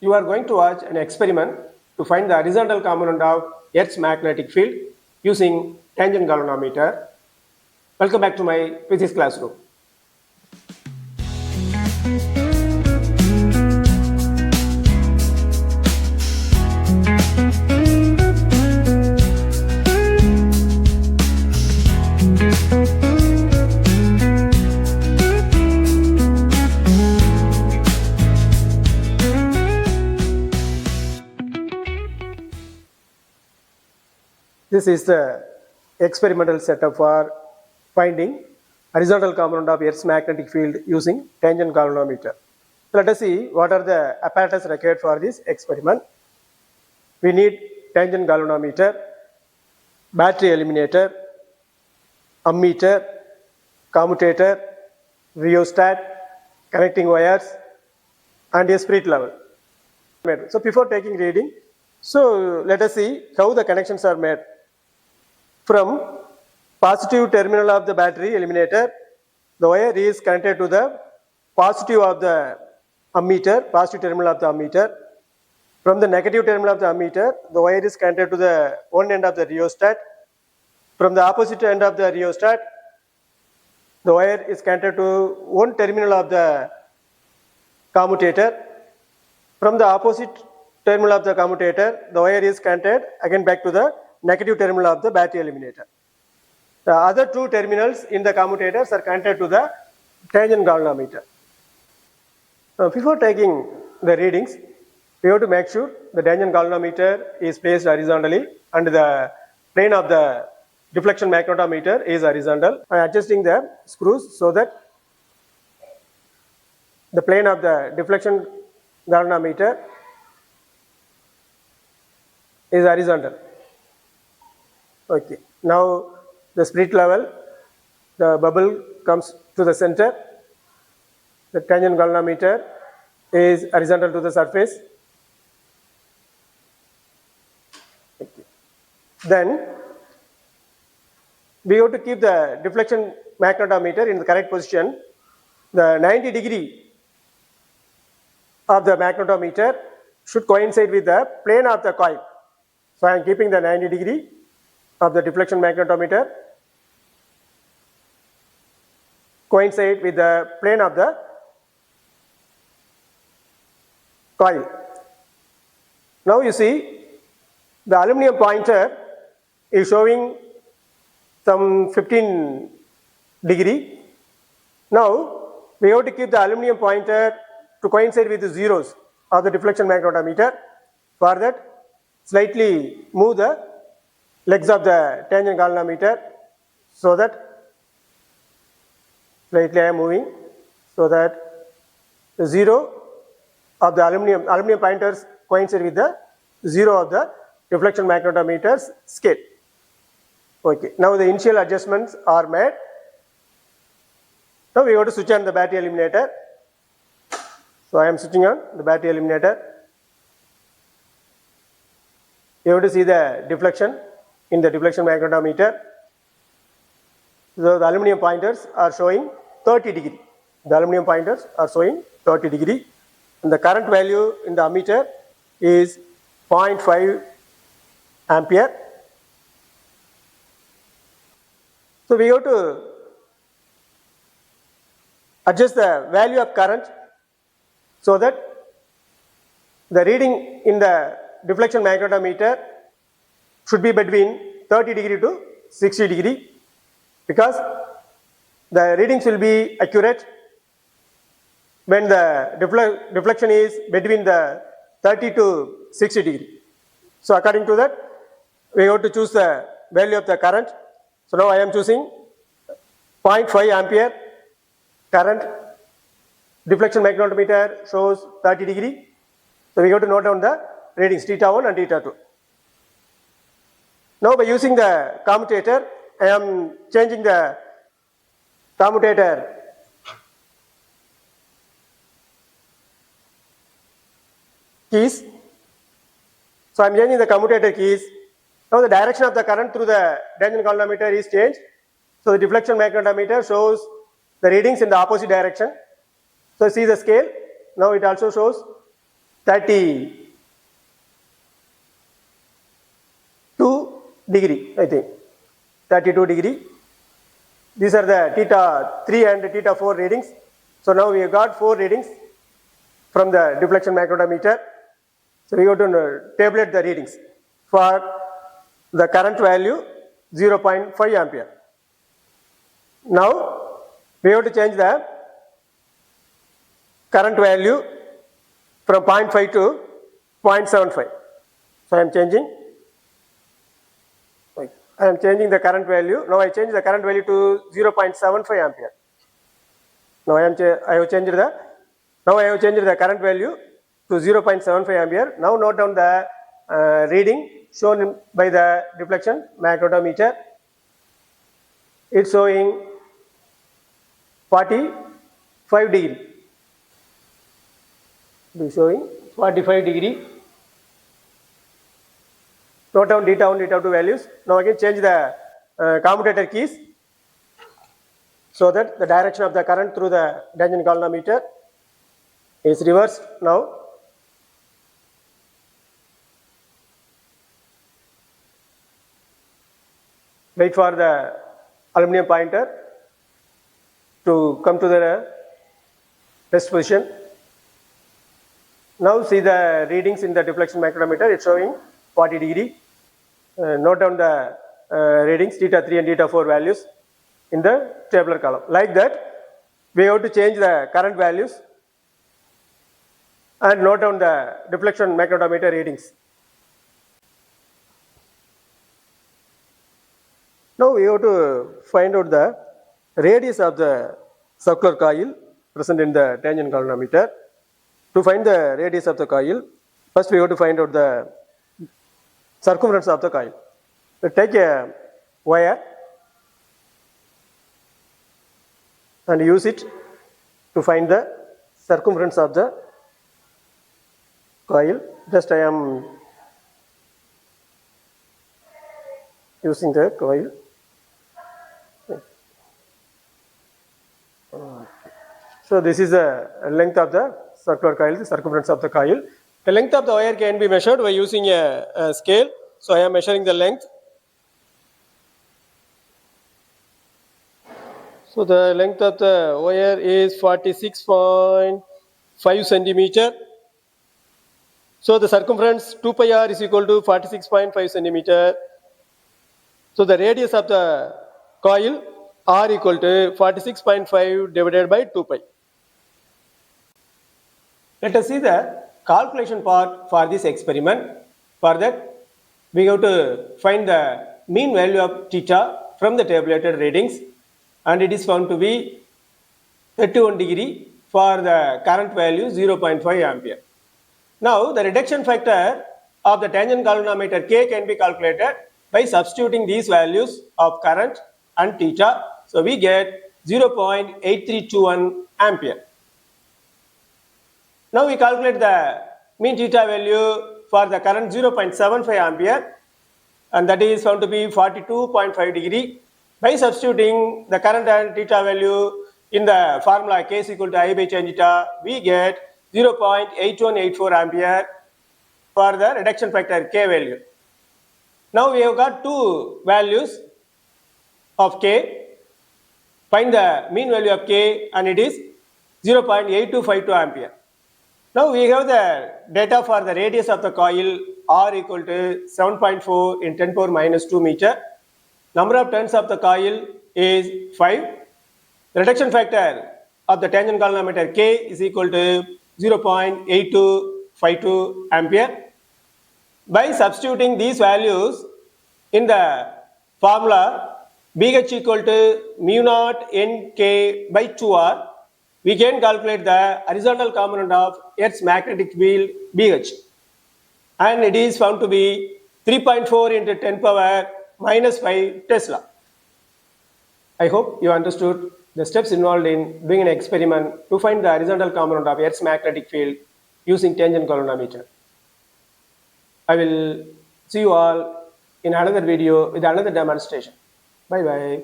You are going to watch an experiment to find the horizontal component of Earth's magnetic field using tangent galvanometer. Welcome back to my physics classroom. This is the experimental setup for finding horizontal component of Earth's magnetic field using tangent galvanometer. So let us see what are the apparatus required for this experiment. We need tangent galvanometer, battery eliminator, ammeter, commutator, rheostat, connecting wires, and a spirit level. So before taking reading, so let us see how the connections are made. From positive terminal of the battery eliminator, the wire is connected to the positive of the ammeter, positive terminal of the ammeter. From the negative terminal of the ammeter, the wire is connected to the one end of the rheostat. From the opposite end of the rheostat, the wire is connected to one terminal of the commutator. From the opposite terminal of the commutator, the wire is connected again back to the negative terminal of the battery eliminator. The other two terminals in the commutators are connected to the tangent galvanometer. Now, before taking the readings, we have to make sure the tangent galvanometer is placed horizontally and the plane of the deflection magnetometer is horizontal. I am adjusting the screws so that the plane of the deflection galvanometer is horizontal. Okay, now the spirit level, the bubble comes to the center, the tangent galvanometer is horizontal to the surface. Okay. Then we have to keep the deflection magnetometer in the correct position. The 90 degree of the magnetometer should coincide with the plane of the coil. So I am keeping the 90 degree of the deflection magnetometer coincide with the plane of the coil. Now you see the aluminum pointer is showing some 15 degree. Now we have to keep the aluminum pointer to coincide with the zeros of the deflection magnetometer. For that, slightly move the legs of the tangent galvanometer so that slightly I am moving so that the zero of the aluminum pointers coincide with the zero of the deflection magnetometer's scale. Okay, now the initial adjustments are made. Now we have to switch on the battery eliminator. So I am switching on the battery eliminator. You have to see the deflection in the deflection magnetometer. So the aluminum pointers are showing 30 degree. The aluminum pointers are showing 30 degree. And the current value in the ammeter is 0.5 ampere. So we have to adjust the value of current so that the reading in the deflection magnetometer should be between 30 degree to 60 degree because the readings will be accurate when the deflection is between the 30 to 60 degree. So according to that, we have to choose the value of the current. So now I am choosing 0.5 ampere current. Deflection magnetometer shows 30 degree. So we have to note down the readings θ1 and θ2. Now by using the commutator, I am changing the commutator keys. So I am changing the commutator keys. Now the direction of the current through the tangent galvanometer is changed. So the deflection magnetometer shows the readings in the opposite direction. So see the scale. Now it also shows 32 degree, I think, 32 degree. These are the theta 3 and theta 4 readings. So now we have got 4 readings from the deflection magnetometer. So we have to tabulate the readings for the current value 0.5 ampere. Now we have to change the current value from 0.5 to 0.75. So I am changing the current value. Now I change the current value to 0.75 ampere. Now I have changed the current value to 0.75 ampere. Now note down the reading shown by the deflection magnetometer. It's showing 45 degree. It's showing 45 degree. Note down theta 1, theta 2 values. Now again change the commutator keys so that the direction of the current through the tangent galvanometer is reversed now. Wait for the aluminum pointer to come to the rest position. Now see the readings in the deflection magnetometer. It's showing 40 degree. Note down the readings theta 3 and theta 4 values in the tabular column. Like that, we have to change the current values and note down the deflection magnetometer readings. Now we have to find out the radius of the circular coil present in the tangent galvanometer. To find the radius of the coil, first we have to find out the circumference of the coil. So take a wire and use it to find the circumference of the coil. Just I am using the coil. So this is the length of the circular coil, the circumference of the coil. The length of the wire can be measured by using a scale. So I am measuring the length. So the length of the wire is 46.5 centimeter. So the circumference 2 pi r is equal to 46.5 centimeter. So the radius of the coil r equal to 46.5 divided by 2 pi. Let us see the calculation part for this experiment. For that, we have to find the mean value of theta from the tabulated readings, and it is found to be 31 degree for the current value 0.5 ampere. Now the reduction factor of the tangent galvanometer K can be calculated by substituting these values of current and theta. So we get 0.8321 ampere. Now we calculate the mean theta value for the current 0.75 ampere, and that is found to be 42.5 degree. By substituting the current and theta value in the formula K is equal to I by tan theta, we get 0.8184 ampere for the reduction factor K value. Now we have got two values of K. Find the mean value of K, and it is 0.8252 ampere. Now we have the data for the radius of the coil r equal to 7.4 in 10 power minus 2 meter. Number of turns of the coil is 5. The reduction factor of the tangent galvanometer K is equal to 0.8252 ampere. By substituting these values in the formula BH equal to mu naught NK by 2R, we can calculate the horizontal component of Earth's magnetic field BH, and it is found to be 3.4 into 10 power minus 5 Tesla. I hope you understood the steps involved in doing an experiment to find the horizontal component of Earth's magnetic field using tangent galvanometer. I will see you all in another video with another demonstration. Bye bye.